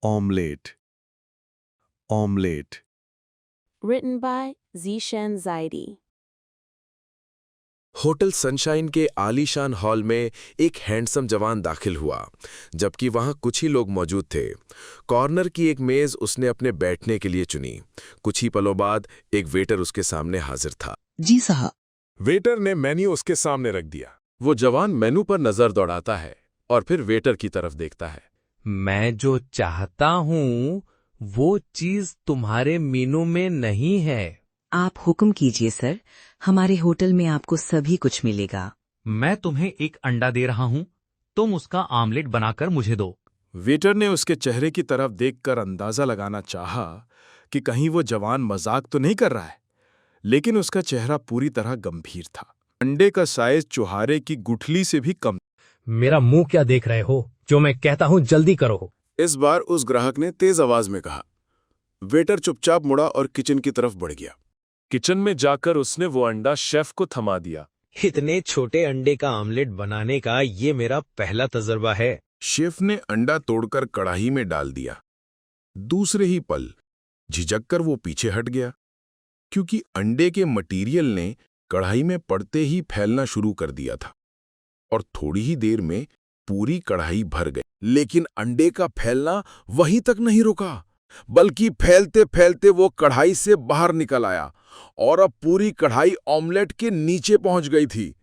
Omelette. Omelette. Written by Zishan Zaidi. Hotel sunshine के आलीशान hall में एक हैंडसम जवान दाखिल हुआ, जबकि वहां कुछ ही लोग मौजूद थे। कॉर्नर की एक मेज उसने अपने बैठने के लिए चुनी। कुछ ही पलों बाद एक वेटर उसके सामने हाजिर था। जी साहब। वेटर ने मेन्यू उसके सामने रख दिया। वो जवान मेनू पर नजर दौड़ाता है और फिर वेटर की तरफ देखता है। मैं जो चाहता हूँ वो चीज तुम्हारे मेनू में नहीं है। आप हुक्म कीजिए सर, हमारे होटल में आपको सभी कुछ मिलेगा। मैं तुम्हें एक अंडा दे रहा हूँ, तुम उसका आमलेट बनाकर मुझे दो। वेटर ने उसके चेहरे की तरफ देखकर अंदाजा लगाना चाहा कि कहीं वो जवान मजाक तो नहीं कर रहा है, लेकिन उसका चेहरा पूरी तरह गंभीर था। अंडे का साइज चुहारे की गुठली से भी कम। मेरा मुंह क्या देख रहे हो? जो मैं कहता हूँ जल्दी करो। इस बार उस ग्राहक ने तेज आवाज में कहा। वेटर चुपचाप मुड़ा और किचन की तरफ बढ़ गया। किचन में जाकर उसने वो अंडा शेफ को थमा दिया। इतने छोटे अंडे का आमलेट बनाने का ये मेरा पहला तजुर्बा है। शेफ ने अंडा तोड़कर कढ़ाई में डाल दिया। दूसरे ही पल झिझककर वो पीछे हट गया, क्योंकि अंडे के मटीरियल ने कढ़ाई में पड़ते ही फैलना शुरू कर दिया था और थोड़ी ही देर में पूरी कढ़ाई भर गई। लेकिन अंडे का फैलना वहीं तक नहीं रुका, बल्कि फैलते फैलते वो कढ़ाई से बाहर निकल आया और अब पूरी कढ़ाई ऑमलेट के नीचे पहुंच गई थी।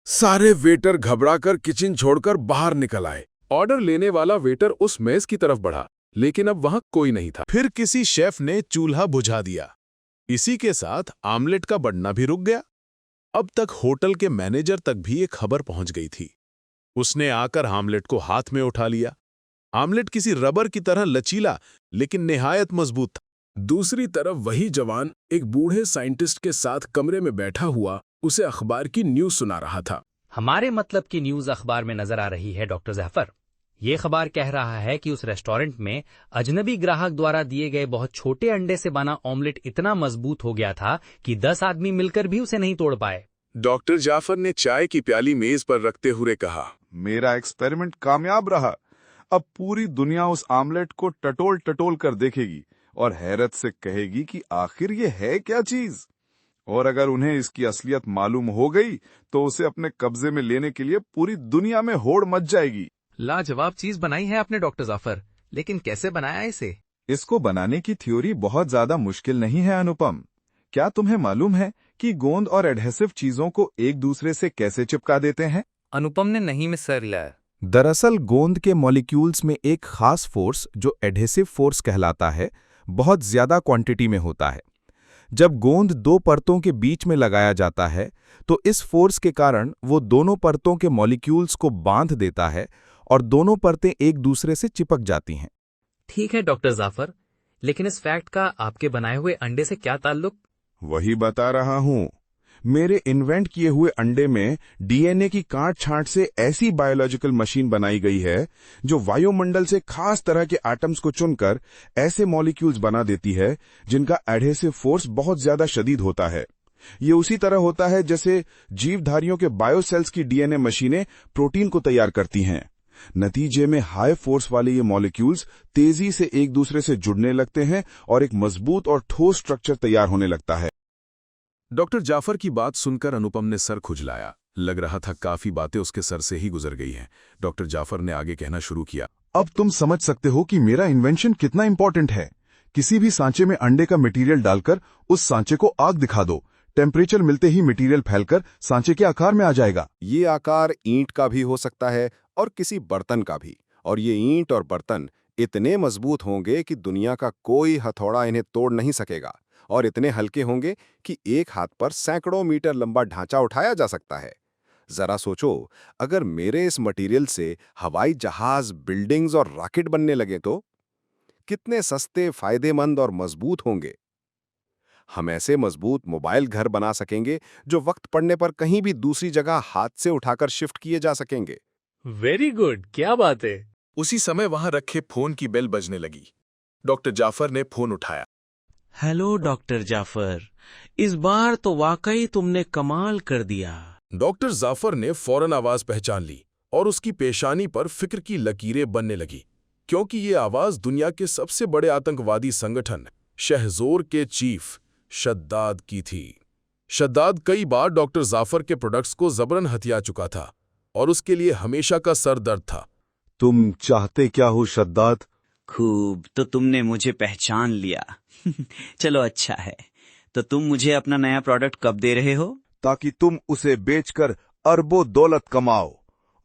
सारे वेटर घबराकर किचन छोड़कर बाहर निकल आए। ऑर्डर लेने वाला वेटर उस मेज की तरफ बढ़ा, लेकिन अब वहां कोई नहीं था। फिर किसी शेफ ने चूल्हा बुझा दिया। इसी के साथ आमलेट का बढ़ना भी रुक गया। अब तक होटल के मैनेजर तक भी एक खबर पहुंच गई थी। उसने आकर आमलेट को हाथ में उठा लिया। आमलेट किसी रबर की तरह लचीला लेकिन निहायत मजबूत था। दूसरी तरफ वही जवान एक बूढ़े साइंटिस्ट के साथ कमरे में बैठा हुआ उसे अखबार की न्यूज सुना रहा था। हमारे मतलब की न्यूज अखबार में नजर आ रही है डॉक्टर जफर। ये खबर कह रहा है कि उस रेस्टोरेंट में अजनबी ग्राहक द्वारा दिए गए बहुत छोटे अंडे से बना ऑमलेट इतना मजबूत हो गया था कि 10 आदमी मिलकर भी उसे नहीं तोड़ पाए। डॉक्टर जाफर ने चाय की प्याली मेज पर रखते हुए कहा, मेरा एक्सपेरिमेंट कामयाब रहा। अब पूरी दुनिया उस आमलेट को टटोल टटोल कर देखेगी और हैरत से कहेगी कि आखिर ये है क्या चीज। और अगर उन्हें इसकी असलियत मालूम हो गई तो उसे अपने कब्जे में लेने के लिए पूरी दुनिया में होड़ मच जाएगी। लाजवाब चीज बनाई है आपने डॉक्टर जाफर, लेकिन कैसे बनाया इसे? इसको बनाने की थ्योरी बहुत ज्यादा मुश्किल नहीं है अनुपम। क्या तुम्हें मालूम है कि गोंद और एडहेसिव चीजों को एक दूसरे से कैसे चिपका देते हैं? अनुपम ने नहीं में सर लिया। दरअसल गोंद के मॉलिक्यूल्स में एक खास फोर्स जो एडहेसिव फोर्स कहलाता है, बहुत ज्यादा क्वांटिटी में होता है। जब गोंद दो परतों के बीच में लगाया जाता है तो इस फोर्स के कारण वो दोनों परतों के मॉलिक्यूल्स को बांध देता है और दोनों परतें एक दूसरे से चिपक जाती हैं। ठीक है डॉक्टर जाफर, लेकिन इस फैक्ट का आपके बनाए हुए अंडे से क्या ताल्लुक? वही बता रहा हूँ। मेरे इन्वेंट किए हुए अंडे में डीएनए की काट छांट से ऐसी बायोलॉजिकल मशीन बनाई गई है जो वायुमंडल से खास तरह के एटम्स को चुनकर ऐसे मॉलिक्यूल्स बना देती है जिनका एडहेसिव फोर्स बहुत ज्यादा शदीद होता है। ये उसी तरह होता है जैसे जीवधारियों के बायोसेल्स की डीएनए मशीनें प्रोटीन को तैयार करती हैं। नतीजे में हाई फोर्स वाले ये मॉलिक्यूल्स तेजी से एक दूसरे से जुड़ने लगते हैं और एक मजबूत और ठोस स्ट्रक्चर तैयार होने लगता है। डॉक्टर जाफर की बात सुनकर अनुपम ने सर खुजलाया। लग रहा था काफी बातें उसके सर से ही गुजर गई हैं। डॉक्टर जाफर ने आगे कहना शुरू किया, अब तुम समझ सकते हो कि मेरा इन्वेंशन कितना इंपॉर्टेंट है। किसी भी सांचे में अंडे का मटेरियल डालकर उस सांचे को आग दिखा दो, टेम्परेचर मिलते ही मटेरियल फैलकर सांचे के आकार में आ जाएगा। ये आकार ईंट का भी हो सकता है और किसी बर्तन का भी, और ये ईंट और बर्तन इतने मजबूत होंगे कि दुनिया का कोई हथौड़ा इन्हें तोड़ नहीं सकेगा, और इतने हल्के होंगे कि एक हाथ पर सैकड़ों मीटर लंबा ढांचा उठाया जा सकता है। जरा सोचो, अगर मेरे इस मटेरियल से हवाई जहाज, बिल्डिंग्स और रॉकेट बनने लगे तो कितने सस्ते, फायदेमंद और मजबूत होंगे। हम ऐसे मजबूत मोबाइल घर बना सकेंगे जो वक्त पड़ने पर कहीं भी दूसरी जगह हाथ से उठाकर शिफ्ट किए जा सकेंगे। वेरी गुड, क्या बात है। उसी समय वहां रखे फोन की बेल बजने लगी। डॉक्टर जाफर ने फोन उठाया। हेलो डॉक्टर जाफर, इस बार तो वाकई तुमने कमाल कर दिया। डॉक्टर जाफर ने फौरन आवाज पहचान ली और उसकी पेशानी पर फिक्र की लकीरें बनने लगी। क्योंकि ये आवाज दुनिया के सबसे बड़े आतंकवादी संगठन शहजोर के चीफ शद्दाद की थी। शद्दाद कई बार डॉक्टर जाफर के प्रोडक्ट्स को जबरन हथिया चुका था और उसके लिए हमेशा का सर दर्द था। तुम चाहते क्या हो शद्दाद? खूब, तो तुमने मुझे पहचान लिया। चलो अच्छा है, तो तुम मुझे अपना नया प्रोडक्ट कब दे रहे हो? ताकि तुम उसे बेचकर अरबों दौलत कमाओ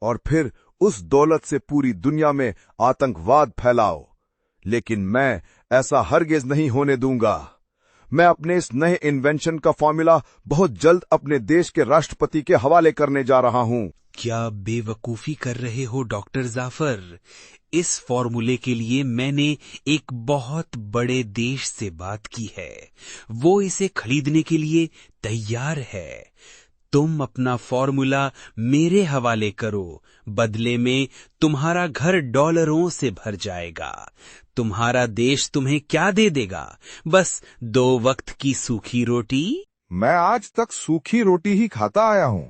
और फिर उस दौलत से पूरी दुनिया में आतंकवाद फैलाओ। लेकिन मैं ऐसा हरगिज नहीं होने दूंगा। मैं अपने इस नए इन्वेंशन का फॉर्मूला बहुत जल्द अपने देश के राष्ट्रपति के हवाले करने जा रहा हूं। क्या बेवकूफी कर रहे हो डॉक्टर जाफर? इस फॉर्मूले के लिए मैंने एक बहुत बड़े देश से बात की है, वो इसे खरीदने के लिए तैयार है। तुम अपना फॉर्मूला मेरे हवाले करो, बदले में तुम्हारा घर डॉलरों से भर जाएगा। तुम्हारा देश तुम्हें क्या दे देगा? बस 2 वक्त की सूखी रोटी। मैं आज तक सूखी रोटी ही खाता आया हूं।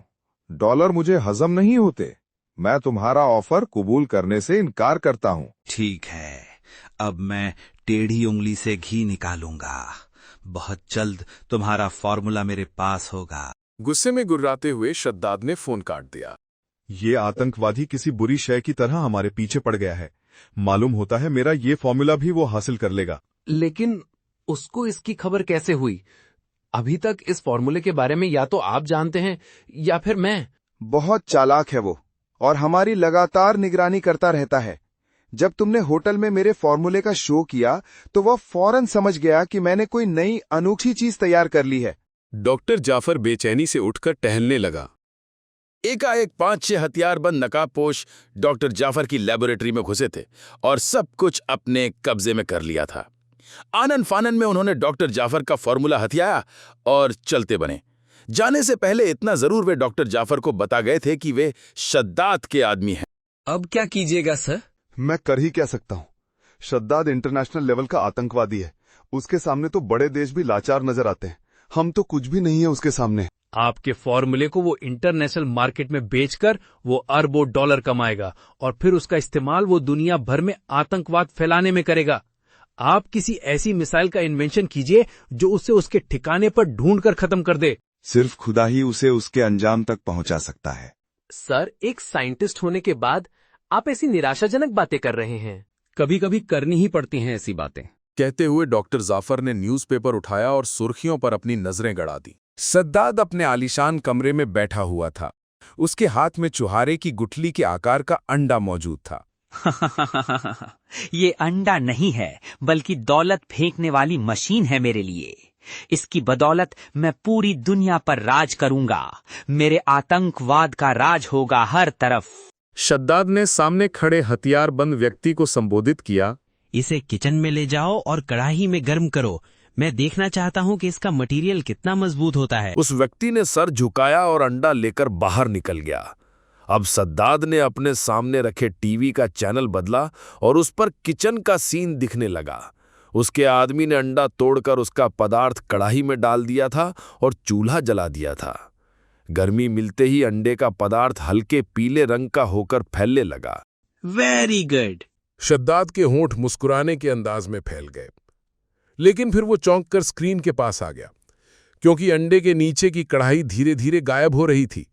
डॉलर मुझे हजम नहीं होते। मैं तुम्हारा ऑफर कबूल करने से इनकार करता हूं। ठीक है, अब मैं टेढ़ी उंगली से घी निकालूंगा। बहुत जल्द तुम्हारा फॉर्मूला मेरे पास होगा। गुस्से में गुर्राते हुए शद्दाद ने फोन काट दिया। ये आतंकवादी किसी बुरी शय की तरह हमारे पीछे पड़ गया है। मालूम होता है मेरा ये फॉर्मूला भी वो हासिल कर लेगा। लेकिन उसको इसकी खबर कैसे हुई? अभी तक इस फॉर्मूले के बारे में या तो आप जानते हैं या फिर मैं। बहुत चालाक है वो और हमारी लगातार निगरानी करता रहता है। जब तुमने होटल में मेरे फॉर्मूले का शो किया तो वह फौरन समझ गया कि मैंने कोई नई अनोखी चीज तैयार कर ली है। डॉक्टर जाफर बेचैनी से उठकर टहलने लगा। एकाएक 5-6 हथियारबंद नकाबपोश डॉक्टर जाफर की लेबोरेटरी में घुसे थे और सब कुछ अपने कब्जे में कर लिया था। आनन फानन में उन्होंने डॉक्टर जाफर का फॉर्मूला हथियाया और चलते बने। जाने से पहले इतना जरूर वे डॉक्टर जाफर को बता गए थे कि वे शद्दाद के आदमी हैं। अब क्या कीजिएगा सर? मैं कर ही क्या सकता हूं। शद्दाद इंटरनेशनल लेवल का आतंकवादी है। उसके सामने तो बड़े देश भी लाचार नजर आते हैं। हम तो कुछ भी नहीं है उसके सामने। आपके फॉर्मूले को वो इंटरनेशनल मार्केट में बेचकर वो अरबों डॉलर कमाएगा और फिर उसका इस्तेमाल वो दुनिया भर में आतंकवाद फैलाने में करेगा। आप किसी ऐसी मिसाइल का इन्वेंशन कीजिए जो उसे उसके ठिकाने पर ढूंढकर खत्म कर दे। सिर्फ खुदा ही उसे उसके अंजाम तक पहुंचा सकता है। सर, एक साइंटिस्ट होने के बाद आप ऐसी निराशाजनक बातें कर रहे हैं। कभी कभी करनी ही पड़ती हैं ऐसी बातें। कहते हुए डॉक्टर जाफर ने न्यूज़पेपर उठाया और सुर्खियों पर अपनी नजरें गड़ा दी। सद्दाद अपने आलीशान कमरे में बैठा हुआ था। उसके हाथ में चुहारे की गुठली के आकार का अंडा मौजूद था। ये अंडा नहीं है, बल्कि दौलत फेंकने वाली मशीन है मेरे लिए। इसकी बदौलत मैं पूरी दुनिया पर राज करूंगा। मेरे आतंकवाद का राज होगा हर तरफ। शद्दाद ने सामने खड़े हथियारबंद व्यक्ति को संबोधित किया। इसे किचन में ले जाओ और कढ़ाई में गर्म करो। मैं देखना चाहता हूं कि इसका मटेरियल कितना मजबूत होता है। उस व्यक्ति ने सर झुकाया और अंडा लेकर बाहर निकल गया। अब सद्दाद ने अपने सामने रखे टीवी का चैनल बदला और उस पर किचन का सीन दिखने लगा। उसके आदमी ने अंडा तोड़कर उसका पदार्थ कढ़ाई में डाल दिया था और चूल्हा जला दिया था। गर्मी मिलते ही अंडे का पदार्थ हल्के पीले रंग का होकर फैलने लगा। Very good. शद्दाद के होंठ मुस्कुराने के अंदाज में फैल गए, लेकिन फिर वो चौंक कर स्क्रीन के पास आ गया, क्योंकि अंडे के नीचे की कढ़ाई धीरे धीरे गायब हो रही थी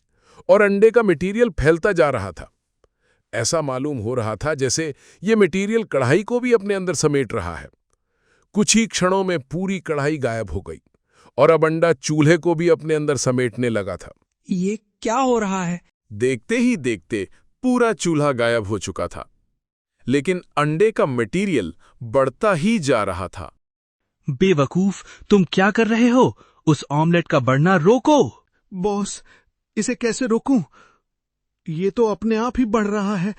और अंडे का मटेरियल फैलता जा रहा था। ऐसा मालूम हो रहा था जैसे ये मटेरियल कढ़ाई को भी अपने अंदर समेट रहा है। कुछ ही क्षणों में पूरी कढ़ाई गायब हो गई और अब अंडा चूल्हे को भी अपने अंदर समेटने लगा था। ये क्या हो रहा है? देखते ही देखते पूरा चूल्हा गायब हो चुका था, लेकिन अंडे का मटेरियल बढ़ता ही जा रहा था। बेवकूफ, तुम क्या कर रहे हो? उस ऑमलेट का बढ़ना रोको। बॉस, इसे कैसे रोकूं? ये तो अपने आप ही बढ़ रहा है।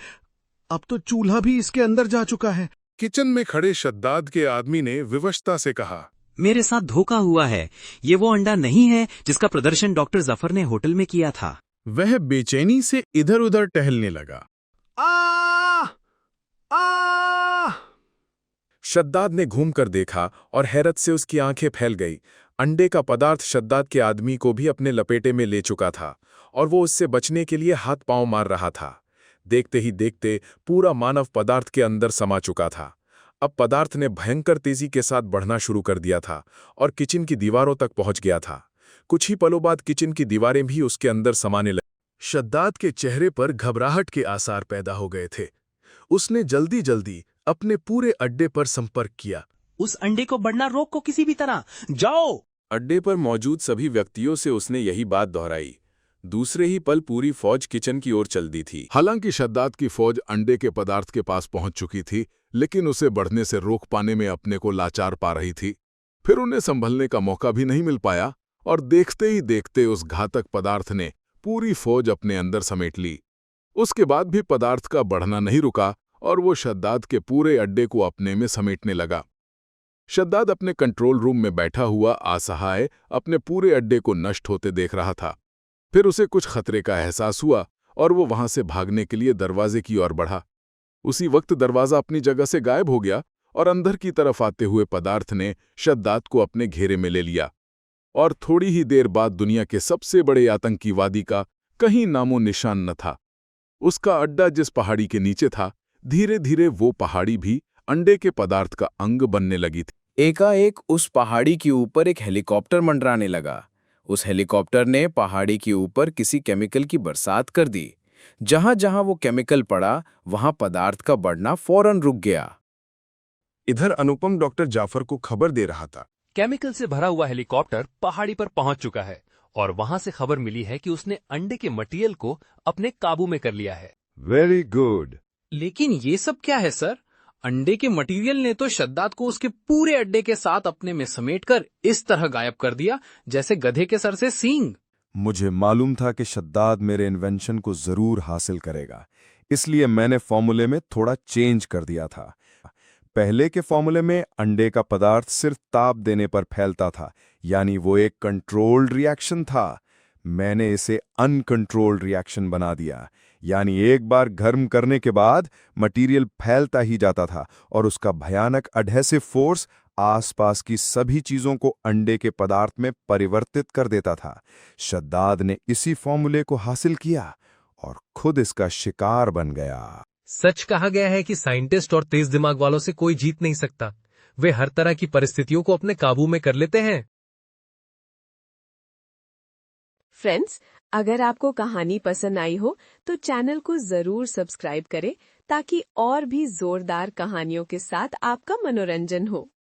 अब तो चूल्हा भी इसके अंदर जा चुका है। किचन में खड़े शद्दाद के आदमी ने विवशता से कहा, मेरे साथ धोखा हुआ है। ये वो अंडा नहीं है जिसका प्रदर्शन डॉक्टर जफर ने होटल में किया था। वह बेचैनी से इधर उधर टहलने लगा। शद्दाद ने घूमकर देखा और हैरत से उसकी आंखें फैल गई। अंडे का पदार्थ शद्दाद के आदमी को भी अपने लपेटे में ले चुका था और वो उससे बचने के लिए हाथ पांव मार रहा था। देखते ही देखते पूरा मानव पदार्थ के अंदर समा चुका था। अब पदार्थ ने भयंकर तेजी के साथ बढ़ना शुरू कर दिया था और किचन की दीवारों तक पहुंच गया था। कुछ ही पलों बाद किचन की दीवारें भी उसके अंदर समाने लगी। शद्दाद के चेहरे पर घबराहट के आसार पैदा हो गए थे। उसने जल्दी जल्दी अपने पूरे अड्डे पर संपर्क किया। उस अंडे को बढ़ना रोको किसी भी तरह, जाओ। अड्डे पर मौजूद सभी व्यक्तियों से उसने यही बात दोहराई। दूसरे ही पल पूरी फौज किचन की ओर चल दी थी। हालांकि शद्दाद की फौज अंडे के पदार्थ के पास पहुंच चुकी थी, लेकिन उसे बढ़ने से रोक पाने में अपने को लाचार पा रही थी। फिर उन्हें संभलने का मौका भी नहीं मिल पाया और देखते ही देखते उस घातक पदार्थ ने पूरी फौज अपने अंदर समेट ली। उसके बाद भी पदार्थ का बढ़ना नहीं रुका और वो शद्दाद के पूरे अड्डे को अपने में समेटने लगा। शद्दाद अपने कंट्रोल रूम में बैठा हुआ असहाय अपने पूरे अड्डे को नष्ट होते देख रहा था। फिर उसे कुछ खतरे का एहसास हुआ और वो वहां से भागने के लिए दरवाजे की ओर बढ़ा। उसी वक्त दरवाजा अपनी जगह से गायब हो गया और अंदर की तरफ आते हुए पदार्थ ने शद्दाद को अपने घेरे में ले लिया। और थोड़ी ही देर बाद दुनिया के सबसे बड़े आतंकीवादी का कहीं नामो निशान न था। उसका अड्डा जिस पहाड़ी के नीचे था, धीरे धीरे वो पहाड़ी भी अंडे के पदार्थ का अंग बनने लगी थी। एकाएक उस पहाड़ी के ऊपर एक हेलीकॉप्टर मंडराने लगा। उस हेलीकॉप्टर ने पहाड़ी के ऊपर किसी केमिकल की बरसात कर दी। जहां जहां वो केमिकल पड़ा, वहां पदार्थ का बढ़ना फौरन रुक गया। इधर अनुपम डॉक्टर जाफर को खबर दे रहा था। केमिकल से भरा हुआ हेलीकॉप्टर पहाड़ी पर पहुंच चुका है और वहां से खबर मिली है कि उसने अंडे के मटेरियल को अपने काबू में कर लिया है। Very good. लेकिन ये सब क्या है सर? अंडे के मटेरियल ने तो शद्दाद को उसके पूरे अड्डे के साथ अपने में समेटकर इस तरह गायब कर दिया जैसे गधे के सर से सींग। मुझे मालूम था कि शद्दाद मेरे इन्वेंशन को जरूर हासिल करेगा, इसलिए मैंने फॉर्मूले में थोड़ा चेंज कर दिया था। पहले के फॉर्मूले में अंडे का पदार्थ सिर्फ ताप देने पर फैलता था, यानी वो एक कंट्रोल्ड रिएक्शन था। मैंने इसे अनकंट्रोल्ड रिएक्शन बना दिया, यानी एक बार गर्म करने के बाद मटेरियल फैलता ही जाता था और उसका भयानक एडहेसिव फोर्स आसपास की सभी चीजों को अंडे के पदार्थ में परिवर्तित कर देता था। शद्दाद ने इसी फॉर्मूले को हासिल किया और खुद इसका शिकार बन गया। सच कहा गया है कि साइंटिस्ट और तेज दिमाग वालों से कोई जीत नहीं सकता। वे हर तरह की परिस्थितियों को अपने काबू में कर लेते हैं। फ्रेंड्स, अगर आपको कहानी पसंद आई हो तो चैनल को जरूर सब्सक्राइब करें ताकि और भी जोरदार कहानियों के साथ आपका मनोरंजन हो।